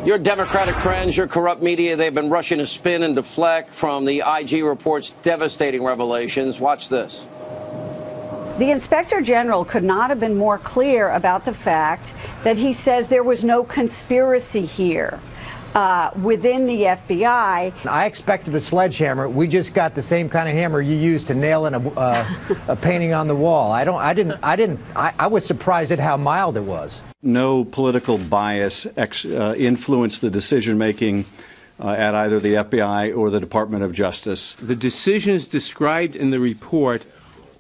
Your Democratic friends, your corrupt media, they've been rushing to spin and deflect from the IG report's devastating revelations. Watch this. The Inspector General could not have been more clear about the fact that he says there was no conspiracy here within the FBI. I expected a sledgehammer. We just got the same kind of hammer you use to nail in a painting on the wall. I was surprised at how mild it was. No political bias influenced the decision-making at either the FBI or the Department of Justice. The decisions described in the report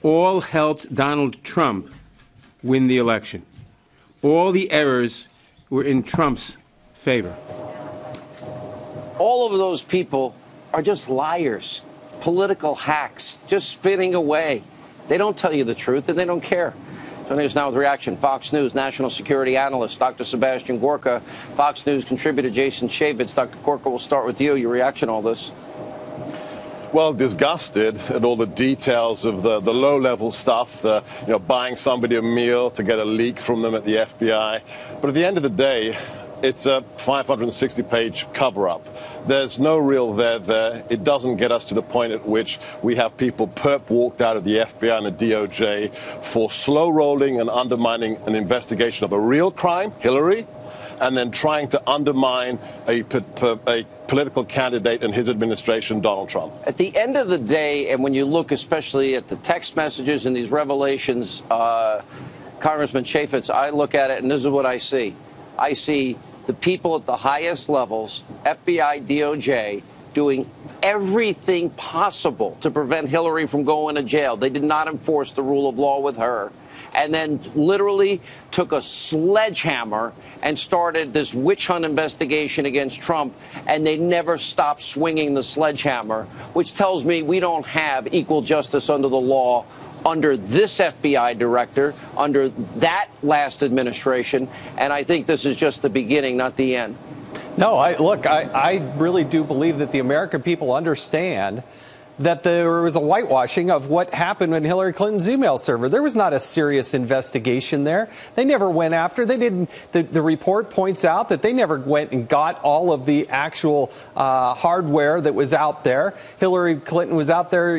all helped Donald Trump win the election. All the errors were in Trump's favor. All of those people are just liars, political hacks, just spinning away. They don't tell you the truth, and they don't care. Joining us now with reaction, Fox News national security analyst Dr. Sebastian Gorka, Fox News contributor Jason Chaffetz. Dr. Gorka, we'll start with you. Your reaction to all this? Well, disgusted at all the details of the low-level stuff, buying somebody a meal to get a leak from them at the FBI. But at the end of the day, it's a 560-page cover-up. There's no real there. It doesn't get us to the point at which we have people perp walked out of the FBI and the DOJ for slow-rolling and undermining an investigation of a real crime, Hillary, and then trying to undermine a political candidate and his administration, Donald Trump. At the end of the day, and when you look especially at the text messages and these revelations, Congressman Chaffetz, I look at it and this is what I see. I see the people at the highest levels, FBI, DOJ, doing everything possible to prevent Hillary from going to jail. They did not enforce the rule of law with her. And then literally took a sledgehammer and started this witch hunt investigation against Trump, and they never stopped swinging the sledgehammer, which tells me we don't have equal justice under the law under this FBI director, under that last administration, and I think this is just the beginning, not the end. No, I really do believe that the American people understand that there was a whitewashing of what happened in Hillary Clinton's email server. There was not a serious investigation there. They never went after. They didn't. The report points out that they never went and got all of the actual hardware that was out there. Hillary Clinton was out there,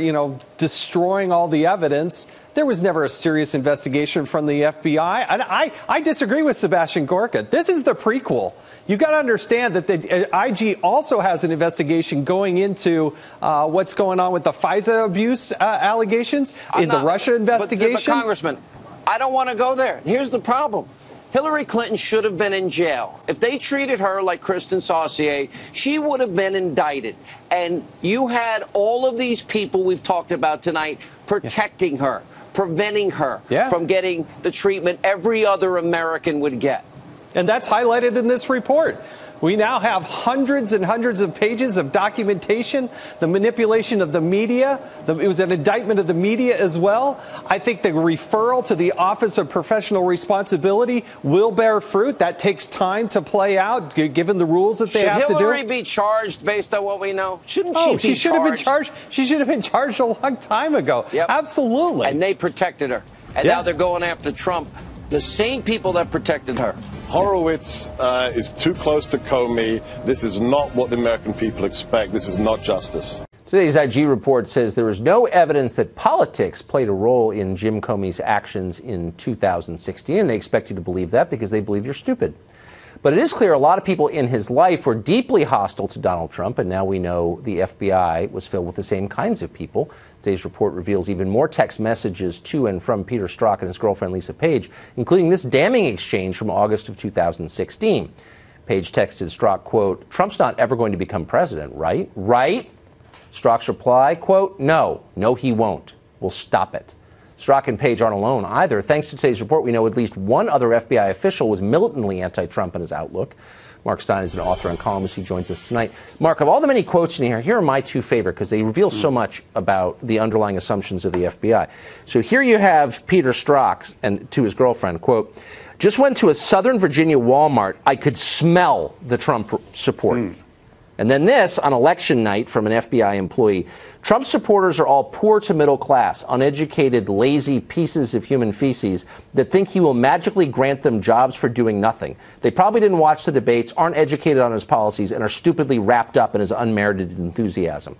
destroying all the evidence. There was never a serious investigation from the FBI. And I disagree with Sebastian Gorka. This is the prequel. You got to understand that the IG also has an investigation going into what's going on with the FISA abuse allegations in the Russia investigation. But Congressman, I don't want to go there. Here's the problem. Hillary Clinton should have been in jail. If they treated her like Kristen Saucier, she would have been indicted. And you had all of these people we've talked about tonight protecting her, preventing her from getting the treatment every other American would get. And that's highlighted in this report. We now have hundreds and hundreds of pages of documentation, the manipulation of the media. It was an indictment of the media as well. I think the referral to the Office of Professional Responsibility will bear fruit. That takes time to play out, given the rules that they have to do. Should Hillary be charged based on what we know? Shouldn't she be charged? She should have been charged. She should have been charged a long time ago. Yep. Absolutely. And they protected her. And now they're going after Trump. The same people that protected her. Horowitz is too close to Comey. This is not what the American people expect. This is not justice. Today's IG report says there is no evidence that politics played a role in Jim Comey's actions in 2016. And they expect you to believe that because they believe you're stupid. But it is clear a lot of people in his life were deeply hostile to Donald Trump. And now we know the FBI was filled with the same kinds of people. Today's report reveals even more text messages to and from Peter Strzok and his girlfriend Lisa Page, including this damning exchange from August of 2016. Page texted Strzok, quote, "Trump's not ever going to become president, right? Right?" Strzok's reply, quote, "No, he won't. We'll stop it." Strzok and Page aren't alone either. Thanks to today's report, we know at least one other FBI official was militantly anti-Trump in his outlook. Mark Stein is an author and columnist. He joins us tonight. Mark, of all the many quotes in here are my two favorite because they reveal so much about the underlying assumptions of the FBI. So here you have Peter Strzok and to his girlfriend, quote, "Just went to a Southern Virginia Walmart. I could smell the Trump support." And then this on election night from an FBI employee. Trump supporters are all poor to middle class, uneducated, lazy pieces of human feces that think he will magically grant them jobs for doing nothing. They probably didn't watch the debates, aren't educated on his policies, and are stupidly wrapped up in his unmerited enthusiasm.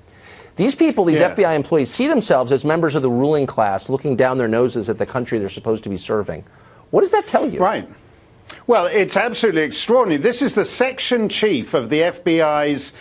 These people, these FBI employees, see themselves as members of the ruling class looking down their noses at the country they're supposed to be serving. What does that tell you? Right. Well, it's absolutely extraordinary. This is the section chief of the FBI's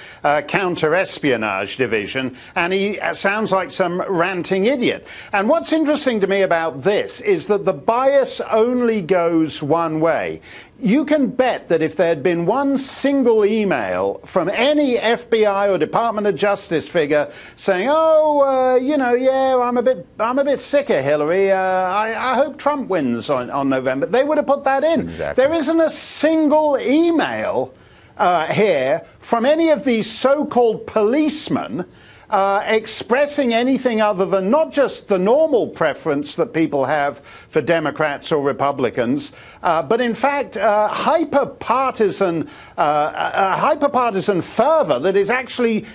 counter-espionage division, and he sounds like some ranting idiot. And what's interesting to me about this is that the bias only goes one way. You can bet that if there had been one single email from any FBI or Department of Justice figure saying, I'm a bit sick of Hillary. I hope Trump wins on November, they would have put that in. Exactly. There isn't a single email here from any of these so-called policemen expressing anything other than not just the normal preference that people have for Democrats or Republicans, but in fact hyper-partisan fervor that is actually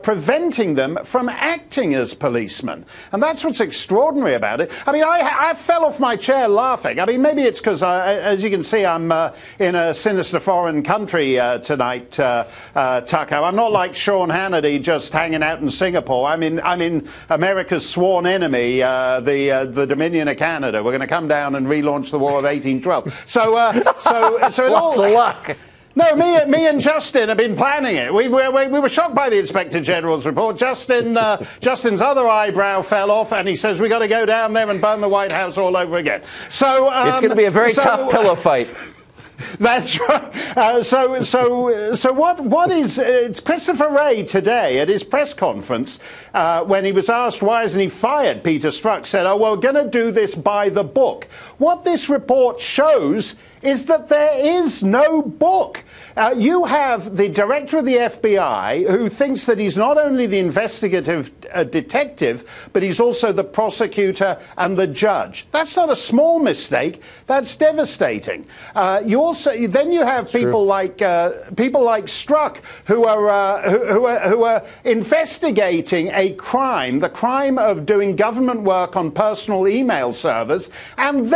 preventing them from acting as policemen. And that's what's extraordinary about it. I mean, I fell off my chair laughing. I mean, maybe it's because, as you can see, I'm in a sinister foreign country tonight, Tucker. I'm not like Sean Hannity just hanging out in Singapore. I'm in America's sworn enemy, the Dominion of Canada. We're going to come down and relaunch the War of 1812. So it Lots of luck. No, me and Justin have been planning it. We were shocked by the Inspector General's report. Justin's other eyebrow fell off, and he says we got to go down there and burn the White House all over again. So it's going to be a very tough pillow fight. That's right. So what is it's Christopher Wray today at his press conference when he was asked why hasn't he fired Peter Strzok, said, "Oh, well, we're going to do this by the book." What this report shows is that there is no book. You have the director of the FBI who thinks that he's not only the investigative detective, but he's also the prosecutor and the judge. That's not a small mistake. That's devastating. You have people like Strzok who are investigating a crime, the crime of doing government work on personal email servers, and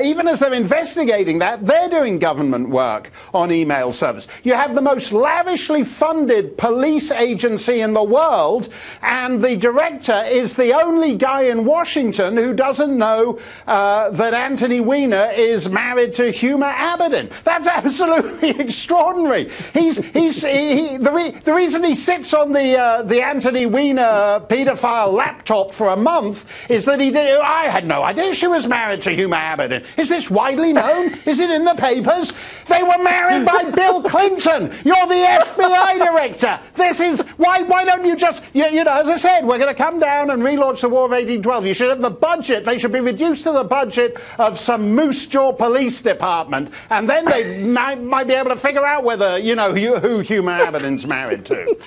even as they're investigating that, they're doing government work on email servers. You have the most lavishly funded police agency in the world, and the director is the only guy in Washington who doesn't know that Anthony Weiner is married to Huma Abedin. That's absolutely extraordinary. The reason he sits on the Anthony Weiner pedophile laptop for a month is that I had no idea she was married to Huma Abedin. Is this widely known? Is it in the papers? They were married by Bill Clinton. You're the FBI director. This is why don't you just as I said, we're going to come down and relaunch the War of 1812. You should have the budget. They should be reduced to the budget of some Moose Jaw police department, and then they might be able to figure out whether who Huma Abedin's married to.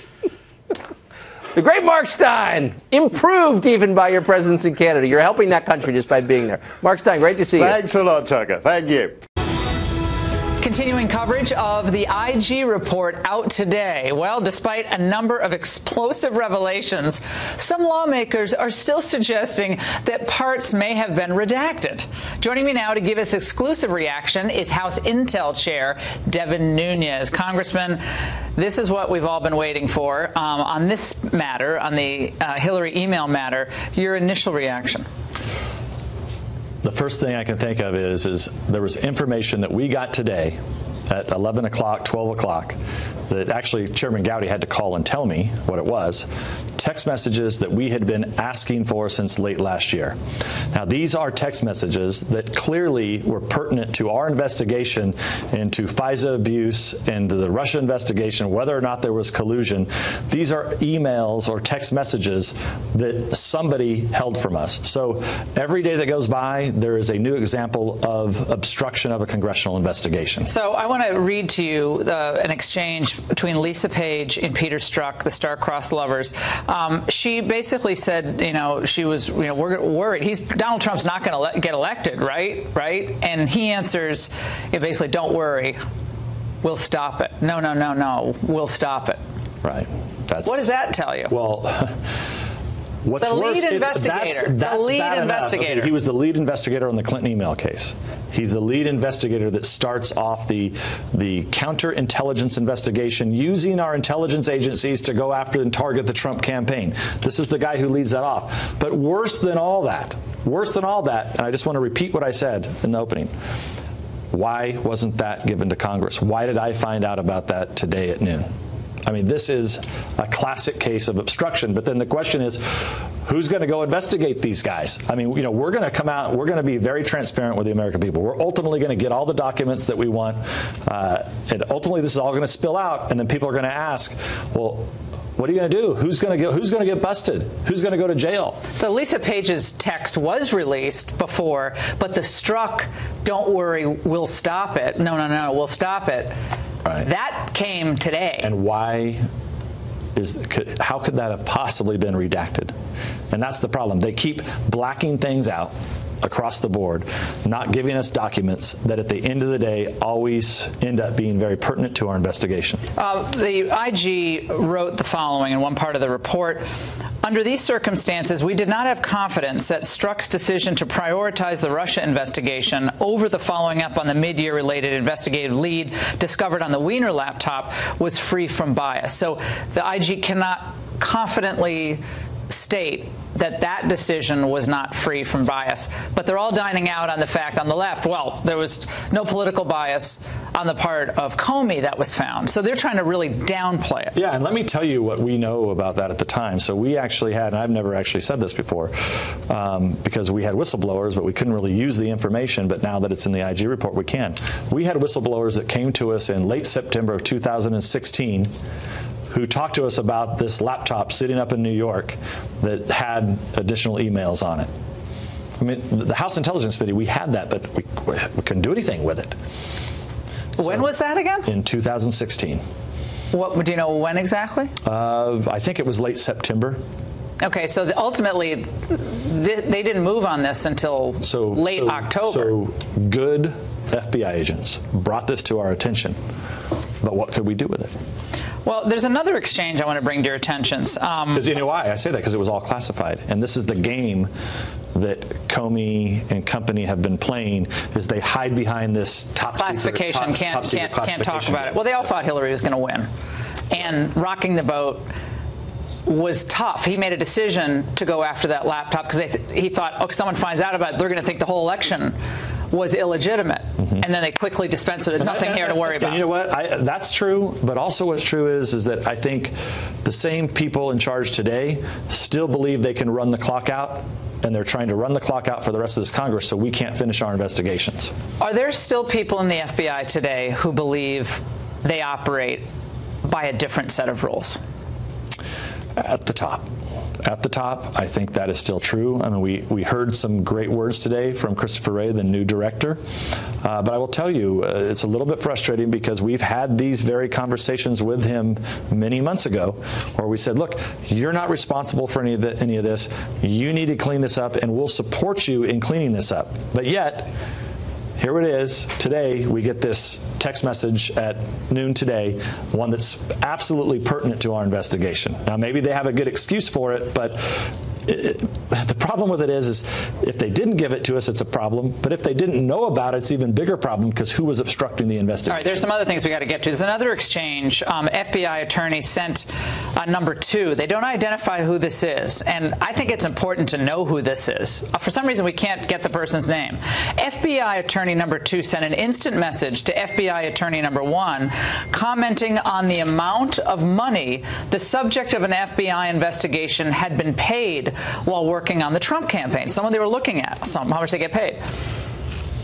The great Mark Steyn, improved even by your presence in Canada. You're helping that country just by being there. Mark Steyn, great to see you. Thanks a lot, Tucker. Thank you. Continuing coverage of the IG report out today. Well, despite a number of explosive revelations, some lawmakers are still suggesting that parts may have been redacted. Joining me now to give us exclusive reaction is House Intel Chair Devin Nunes. Congressman, this is what we've all been waiting for. On this matter, on the Hillary email matter, your initial reaction? The first thing I can think of is there was information that we got today at 11 o'clock, 12 o'clock, that actually Chairman Gowdy had to call and tell me what it was. Text messages that we had been asking for since late last year. Now, these are text messages that clearly were pertinent to our investigation into FISA abuse and the Russia investigation, whether or not there was collusion. These are emails or text messages that somebody held from us. So every day that goes by, there is a new example of obstruction of a congressional investigation. So I want to read to you an exchange between Lisa Page and Peter Strzok, the star-crossed lovers. She basically said, she was, we're worried. Donald Trump's not going to get elected, right? And he answers, basically, don't worry. We'll stop it. No, we'll stop it. Right. What does that tell you? Well, what's the worse, lead investigator. that's the lead bad investigator. Okay, he was the lead investigator on the Clinton email case. He's the lead investigator that starts off the counterintelligence investigation using our intelligence agencies to go after and target the Trump campaign. This is the guy who leads that off. But worse than all that, and I just want to repeat what I said in the opening. Why wasn't that given to Congress? Why did I find out about that today at noon? I mean, this is a classic case of obstruction. But then the question is, who's going to go investigate these guys? I mean, we're going to come out, we're going to be very transparent with the American people. We're ultimately going to get all the documents that we want. And ultimately, this is all going to spill out. And then people are going to ask, well, what are you going to do? Who's going to get busted? Who's going to go to jail? So Lisa Page's text was released before, but the Strzok, don't worry, we'll stop it. No, we'll stop it. Right. That came today. And how could that have possibly been redacted? And that's the problem. They keep blacking things out across the board, not giving us documents that at the end of the day always end up being very pertinent to our investigation. The IG wrote the following in one part of the report. Under these circumstances, we did not have confidence that Strzok's decision to prioritize the Russia investigation over the following up on the mid-year related investigative lead discovered on the Wiener laptop was free from bias. So the IG cannot confidently state that decision was not free from bias. But they're all dining out on the fact on the left, well, there was no political bias on the part of Comey that was found. So they're trying to really downplay it. Yeah, and let me tell you what we know about that at the time. So we actually had, and I've never actually said this before, because we had whistleblowers, but we couldn't really use the information. But now that it's in the IG report, we can. We had whistleblowers that came to us in late September of 2016 who talked to us about this laptop sitting up in New York that had additional emails on it. I mean, the House Intelligence Committee, we had that, but we couldn't do anything with it. When was that again? In 2016. What do you know when exactly? I think it was late September. Okay, so ultimately, they didn't move on this until late October. So good FBI agents brought this to our attention, but what could we do with it? Well, there's another exchange I want to bring to your attention. Because you know why? I say that because it was all classified. And this is the game that Comey and company have been playing, is they hide behind this top classification. Secret, can't talk about it. Well, they all thought Hillary was going to win. And rocking the boat was tough. He made a decision to go after that laptop because he thought, oh, if someone finds out about it, they're going to think the whole election was illegitimate. Mm-hmm. And then they quickly dispensed with it. Nothing here to worry about. And you know what? That's true. But also what's true is that I think the same people in charge today still believe they can run the clock out. And they're trying to run the clock out for the rest of this Congress so we can't finish our investigations. Are there still people in the FBI today who believe they operate by a different set of rules? At the top. At the top, I think that is still true. I mean, we heard some great words today from Christopher Wray, the new director. But I will tell you, it's a little bit frustrating because we've had these very conversations with him many months ago where we said, look, you're not responsible for any of this. You need to clean this up, and we'll support you in cleaning this up. But yet, here it is. Today, we get this text message at noon today, one that's absolutely pertinent to our investigation. Now, maybe they have a good excuse for it, but the problem with it is if they didn't give it to us, it's a problem. But if they didn't know about it, it's an even bigger problem because who was obstructing the investigation? All right, there's some other things we got to get to. There's another exchange. FBI attorney sent number 2. They don't identify who this is. And I think it's important to know who this is. For some reason, we can't get the person's name. FBI attorney number 2 sent an instant message to FBI attorney number 1 commenting on the amount of money the subject of an FBI investigation had been paid while working on the Trump campaign. Someone they were looking at, how much they get paid.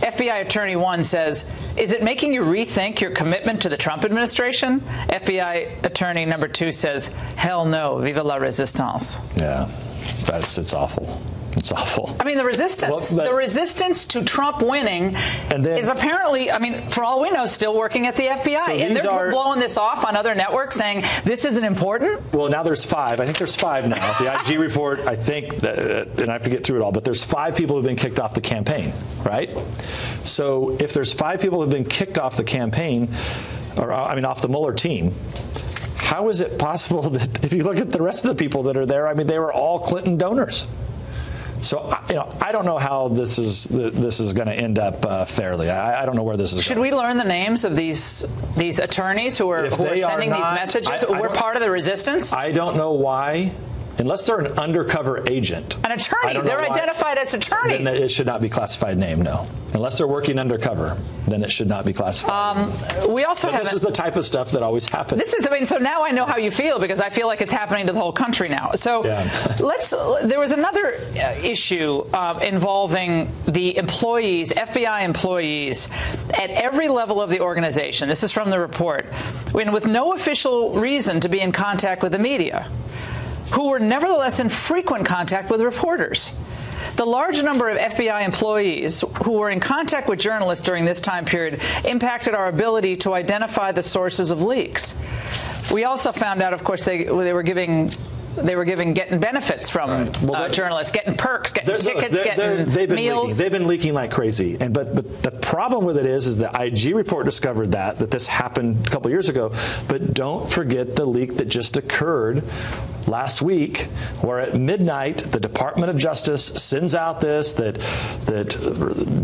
FBI attorney 1 says, is it making you rethink your commitment to the Trump administration? FBI attorney number 2 says, hell no, vive la résistance. Yeah, it's awful. It's awful. I mean, the resistance to Trump winning is apparently, I mean, for all we know, still working at the FBI. So and they're blowing this off on other networks saying this isn't important? Well, now there's 5. I think there's 5 now. The IG report, I think, and I have to get through it all, but there's 5 people who have been kicked off the campaign, right? So if there's 5 people who have been kicked off the campaign, or I mean off the Mueller team, how is it possible that if you look at the rest of the people that are there, I mean, they were all Clinton donors. So, I don't know how this is going to end up fairly. I don't know where this is Should going. we learn the names of these attorneys who are sending these messages? We're part of the resistance? I don't know why. Unless they're an undercover agent. An attorney. They're identified as attorneys. Then it should not be classified name, no. Unless they're working undercover, then it should not be classified. We also have. This is the type of stuff that always happens. So now I know how you feel, because I feel like it's happening to the whole country now. So there was another issue involving the employees, FBI employees, at every level of the organization. This is from the report. With no official reason to be in contact with the media, who were nevertheless in frequent contact with reporters. The large number of FBI employees who were in contact with journalists during this time period impacted our ability to identify the sources of leaks. We also found out, of course, they were getting benefits from journalists, getting perks, getting tickets, getting meals. They've been leaking like crazy. But the problem with it is the IG report discovered that this happened a couple years ago. But don't forget the leak that just occurred last week, where at midnight the Department of Justice sends out this that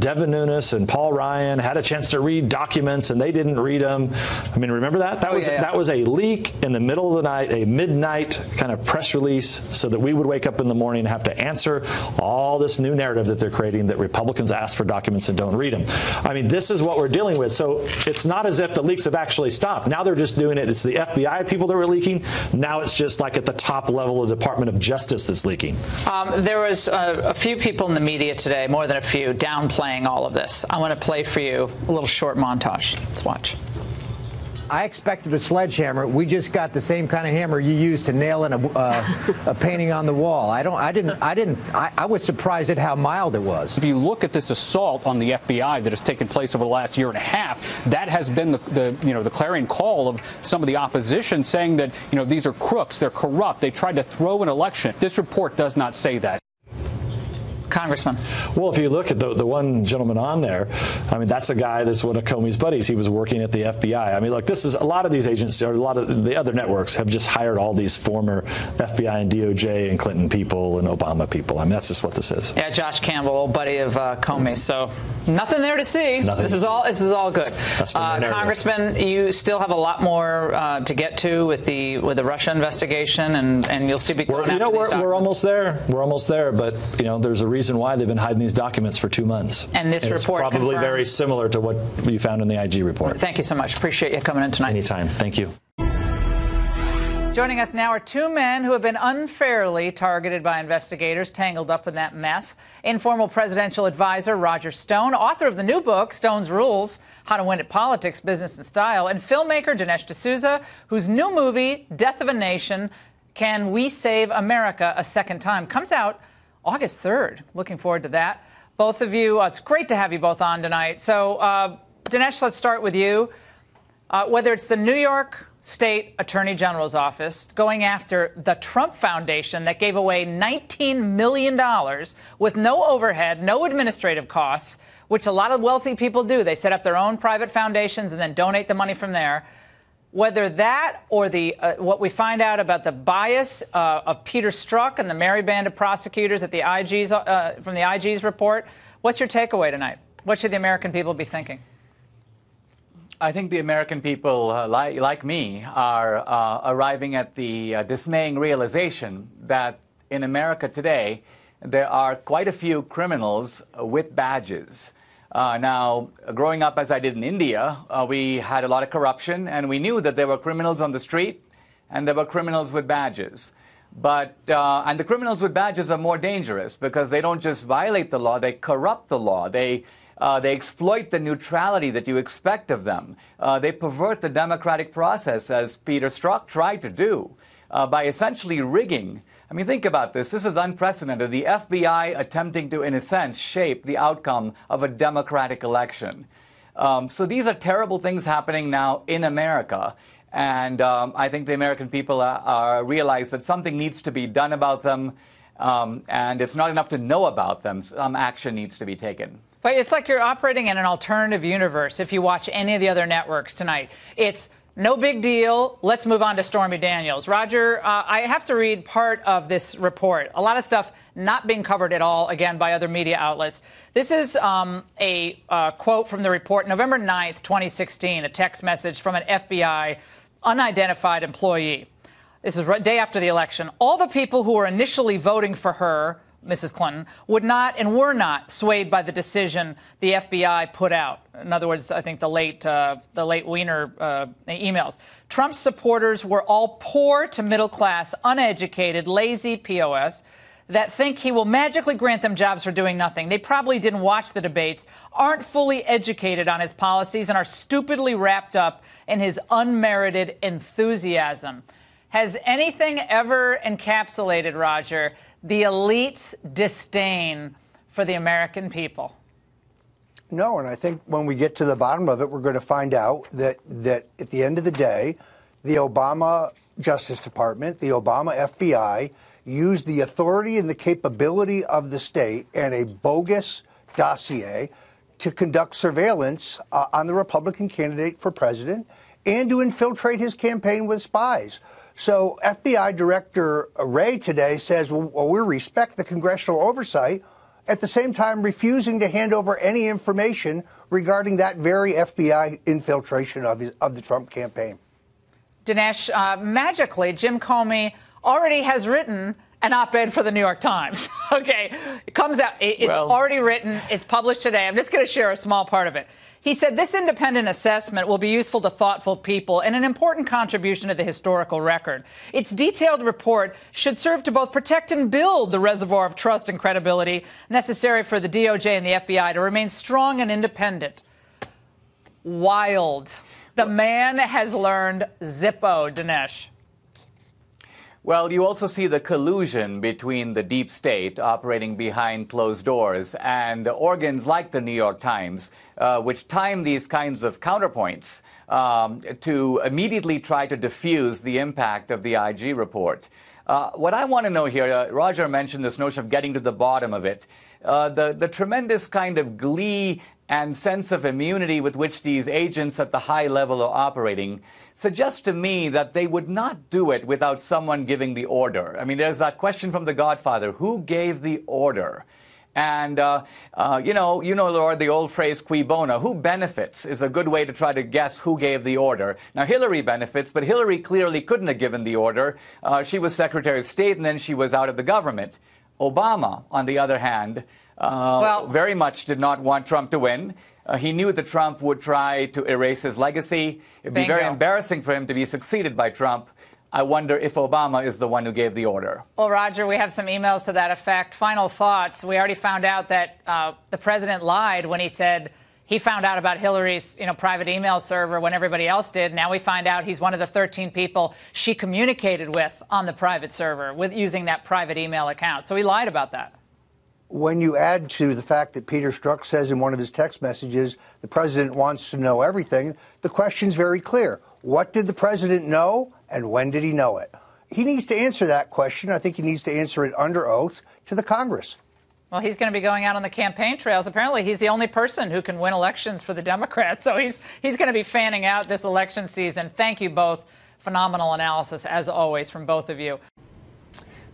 Devin Nunes and Paul Ryan had a chance to read documents and they didn't read them. I mean, remember that? That was a leak in the middle of the night, a midnight kind of press release, so that we would wake up in the morning and have to answer all this new narrative that they're creating, that Republicans ask for documents and don't read them. I mean, this is what we're dealing with. So it's not as if the leaks have actually stopped. Now they're just doing it. It's the FBI people that were leaking. Now it's just like at the top level of the Department of Justice that's leaking. There was a few people in the media today, more than a few, downplaying all of this. I want to play for you a little short montage. Let's watch. I expected a sledgehammer. We just got the same kind of hammer you use to nail in a painting on the wall. I was surprised at how mild it was. If you look at this assault on the FBI that has taken place over the last year and a half, that has been the clarion call of some of the opposition, saying that these are crooks, they're corrupt, they tried to throw an election. This report does not say that. Congressman. Well, if you look at the one gentleman on there, I mean, that's a guy that's one of Comey's buddies. He was working at the FBI. I mean, look, this is a lot of these agencies, or a lot of the other networks have just hired all these former FBI and DOJ and Clinton people and Obama people. I mean, that's just what this is. Yeah, Josh Campbell, old buddy of Comey. So nothing there to see. This is all good. Congressman, you still have a lot more to get to with the Russia investigation, and you'll still be going after these documents. We're almost there. We're almost there. But there's a reason why they've been hiding these documents for 2 months. And this report is probably very similar to what you found in the IG report. Thank you so much. Appreciate you coming in tonight. Anytime. Thank you. Joining us now are two men who have been unfairly targeted by investigators, tangled up in that mess. Informal presidential advisor Roger Stone, author of the new book, Stone's Rules, How to Win at Politics, Business and Style, and filmmaker Dinesh D'Souza, whose new movie, Death of a Nation, Can We Save America a Second Time, comes out August 3rd. Looking forward to that. Both of you, it's great to have you both on tonight. So, Dinesh, let's start with you. Whether it's the New York State Attorney General's office going after the Trump Foundation that gave away $19 million with no overhead, no administrative costs, which a lot of wealthy people do. They set up their own private foundations and then donate the money from there. Whether that or what we find out about the bias of Peter Strzok and the merry band of prosecutors at the IG's from the IG's report, what's your takeaway tonight? What should the American people be thinking? I think the American people, like me, are arriving at the dismaying realization that in America today, there are quite a few criminals with badges. Now, growing up as I did in India, we had a lot of corruption, and we knew that there were criminals on the street and there were criminals with badges. And the criminals with badges are more dangerous because they don't just violate the law, they corrupt the law. They exploit the neutrality that you expect of them. They pervert the democratic process, as Peter Strzok tried to do, by essentially rigging. I mean, think about this. This is unprecedented. The FBI attempting to, in a sense, shape the outcome of a democratic election. So these are terrible things happening now in America. And I think the American people realize that something needs to be done about them. And it's not enough to know about them. Some action needs to be taken. But it's like you're operating in an alternative universe if you watch any of the other networks tonight. It's No big deal. Let's move on to Stormy Daniels. Roger, I have to read part of this report. A lot of stuff not being covered at all, again, by other media outlets. This is a quote from the report, November 9th, 2016, a text message from an FBI unidentified employee. This is day after the election. All the people who were initially voting for her, Mrs. Clinton, would not and were not swayed by the decision the FBI put out. In other words, I think the late Weiner emails. Trump's supporters were all poor to middle class, uneducated, lazy POS that think he will magically grant them jobs for doing nothing. They probably didn't watch the debates, aren't fully educated on his policies, and are stupidly wrapped up in his unmerited enthusiasm. Has anything ever encapsulated, Roger, the elite's disdain for the American people? No, and I think when we get to the bottom of it, we're going to find out that at the end of the day, the Obama Justice Department, the Obama FBI, used the authority and the capability of the state and a bogus dossier to conduct surveillance on the Republican candidate for president and to infiltrate his campaign with spies. So FBI Director Wray today says, well, we respect the congressional oversight, at the same time refusing to hand over any information regarding that very FBI infiltration of the Trump campaign. Dinesh, magically, Jim Comey already has written an op-ed for the New York Times. Okay, it comes out. It's already written. It's published today. I'm just going to share a small part of it. He said this independent assessment will be useful to thoughtful people and an important contribution to the historical record. Its detailed report should serve to both protect and build the reservoir of trust and credibility necessary for the DOJ and the FBI to remain strong and independent. Wild. The man has learned Zippo, Dinesh. Well, you also see the collusion between the deep state operating behind closed doors and organs like the New York Times, which time these kinds of counterpoints to immediately try to diffuse the impact of the IG report. What I want to know here, Roger mentioned this notion of getting to the bottom of it. The tremendous kind of glee and sense of immunity with which these agents at the high level are operating suggests to me that they would not do it without someone giving the order. I mean, there's that question from The Godfather, who gave the order? And, you know, Lord, the old phrase, cui bono, who benefits is a good way to try to guess who gave the order. Now, Hillary benefits, but Hillary clearly couldn't have given the order. She was Secretary of State, and then she was out of the government. Obama, on the other hand, very much did not want Trump to win. He knew that Trump would try to erase his legacy. It would be very embarrassing for him to be succeeded by Trump. I wonder if Obama is the one who gave the order. Well, Roger, we have some emails to that effect. Final thoughts. We already found out that the president lied when he said he found out about Hillary's private email server when everybody else did. Now we find out he's one of the 13 people she communicated with on the private server with using that private email account. So he lied about that. When you add to the fact that Peter Strzok says in one of his text messages the president wants to know everything, the question's very clear. What did the president know, and when did he know it? He needs to answer that question. I think he needs to answer it under oath to the Congress. Well, he's going to be going out on the campaign trails. Apparently, he's the only person who can win elections for the Democrats. So he's going to be fanning out this election season. Thank you both. Phenomenal analysis, as always, from both of you.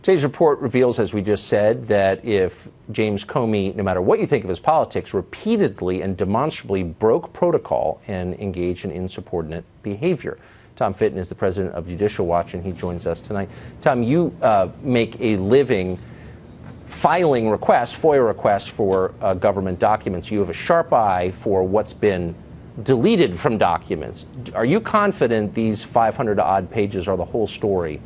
Today's report reveals, as we just said, that if James Comey, no matter what you think of his politics, repeatedly and demonstrably broke protocol and engaged in insubordinate behavior. Tom Fitton is the president of Judicial Watch, and he joins us tonight. Tom, you make a living filing requests, FOIA requests for government documents. You have a sharp eye for what's been deleted from documents. Are you confident these 500-odd pages are the whole story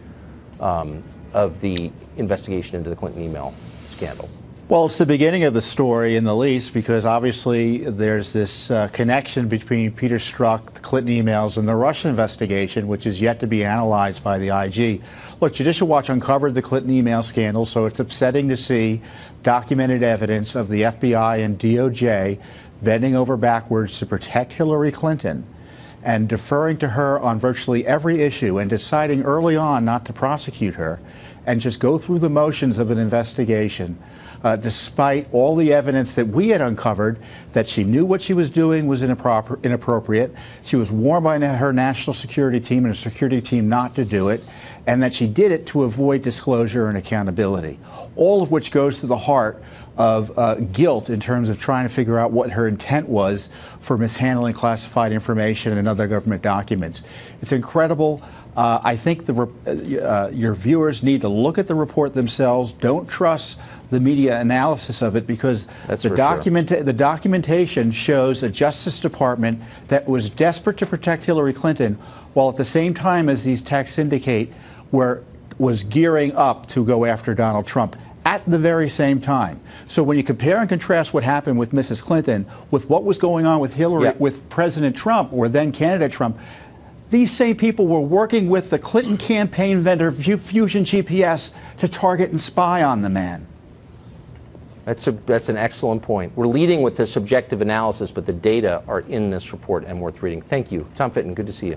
of the investigation into the Clinton email scandal? Well, it's the beginning of the story in the least, because obviously there's this connection between Peter Strzok, the Clinton emails, and the Russia investigation, which is yet to be analyzed by the IG. Look, Judicial Watch uncovered the Clinton email scandal, so it's upsetting to see documented evidence of the FBI and DOJ bending over backwards to protect Hillary Clinton and deferring to her on virtually every issue and deciding early on not to prosecute her. and just go through the motions of an investigation, despite all the evidence that we had uncovered that she knew what she was doing was inappropriate, she was warned by her national security team and her security team not to do it, and that she did it to avoid disclosure and accountability, all of which goes to the heart of guilt in terms of trying to figure out what her intent was for mishandling classified information and other government documents. It's incredible. I think your viewers need to look at the report themselves. Don't trust the media analysis of it, because the documentation shows a Justice Department that was desperate to protect Hillary Clinton, while at the same time, as these texts indicate, was gearing up to go after Donald Trump at the very same time. So when you compare and contrast what happened with Mrs. Clinton with what was going on with Hillary, with President Trump, or then candidate Trump, these same people were working with the Clinton campaign vendor Fusion GPS to target and spy on the man. That's an excellent point. We're leading with the subjective analysis, but the data are in this report and worth reading. Thank you. Tom Fitton, good to see you.